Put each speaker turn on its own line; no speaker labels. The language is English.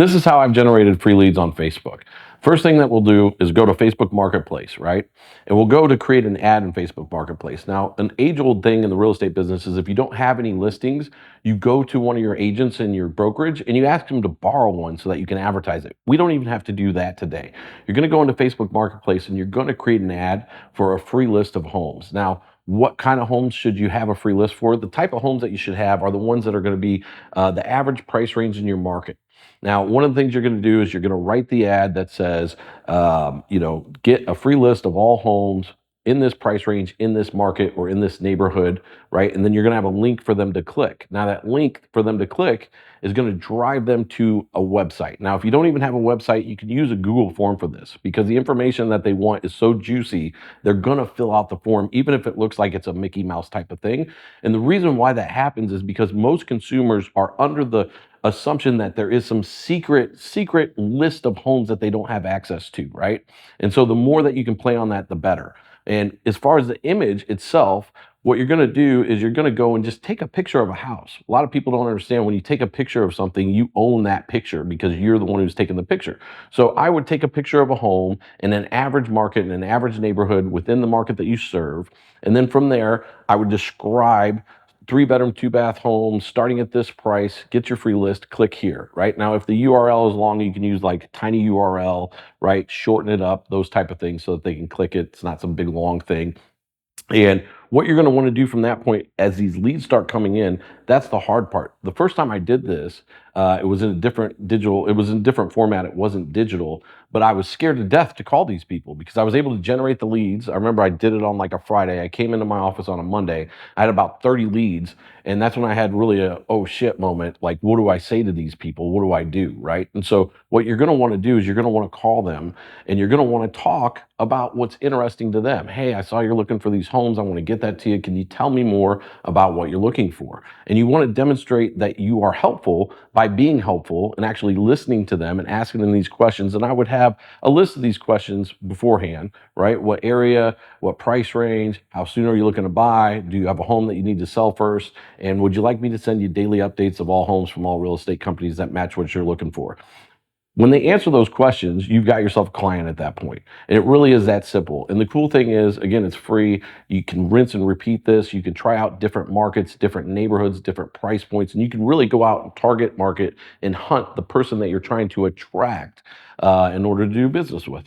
This is how I've generated free leads on Facebook. First thing that we'll do is go to Facebook Marketplace, right? And we'll go to create an ad in Facebook Marketplace. Now, an age-old thing in the real estate business is if you don't have any listings, you go to one of your agents in your brokerage and you ask them to borrow one so that you can advertise it. We don't even have to do that today. You're going to go into Facebook Marketplace and you're going to create an ad for a free list of homes. Now, what kind of homes should you have a free list for? The type of homes that you should have are the ones that are going to be the average price range in your market. Now, one of the things you're going to do is you're going to write the ad that says, get a free list of all homes in this price range, in this market, or in this neighborhood, right? And then you're going to have a link for them to click. Now, that link for them to click is going to drive them to a website. Now, if you don't even have a website, you can use a Google form for this because the information that they want is so juicy, they're going to fill out the form, even if it looks like it's a Mickey Mouse type of thing. And the reason why that happens is because most consumers are under the assumption that there is some secret list of homes that they don't have access to, right? And so the more that you can play on that, the better. And as far as the image itself, what you're going to do is you're going to go and just take a picture of a house. A lot of people don't understand when you take a picture of something, you own that picture because you're the one who's taking the picture. So I would take a picture of a home in an average market, in an average neighborhood within the market that you serve. And then from there, I would describe 3-bedroom, 2-bath homes starting at this price. Get your free list, click here, right? Now, if the URL is long, you can use like tiny URL, right? Shorten it up, those type of things so that they can click it. It's not some big long thing. And what you're going to want to do from that point as these leads start coming in, that's the hard part. The first time I did this, it was in a different format. It wasn't digital, but I was scared to death to call these people because I was able to generate the leads. I remember I did it on like a Friday. I came into my office on a Monday. I had about 30 leads. And that's when I had really a, oh shit moment. Like, what do I say to these people? What do I do? Right. And so what you're going to want to do is you're going to want to call them and you're going to want to talk about what's interesting to them. Hey, I saw you're looking for these homes. I want to get that to you. Can you tell me more about what you're looking for? And you want to demonstrate that you are helpful by being helpful and actually listening to them and asking them these questions. And I would have a list of these questions beforehand, right? What area, what price range, how soon are you looking to buy? Do you have a home that you need to sell first? And would you like me to send you daily updates of all homes from all real estate companies that match what you're looking for? When they answer those questions, you've got yourself a client at that point. And it really is that simple. And the cool thing is, again, it's free. You can rinse and repeat this. You can try out different markets, different neighborhoods, different price points, and you can really go out and target market and hunt the person that you're trying to attract in order to do business with.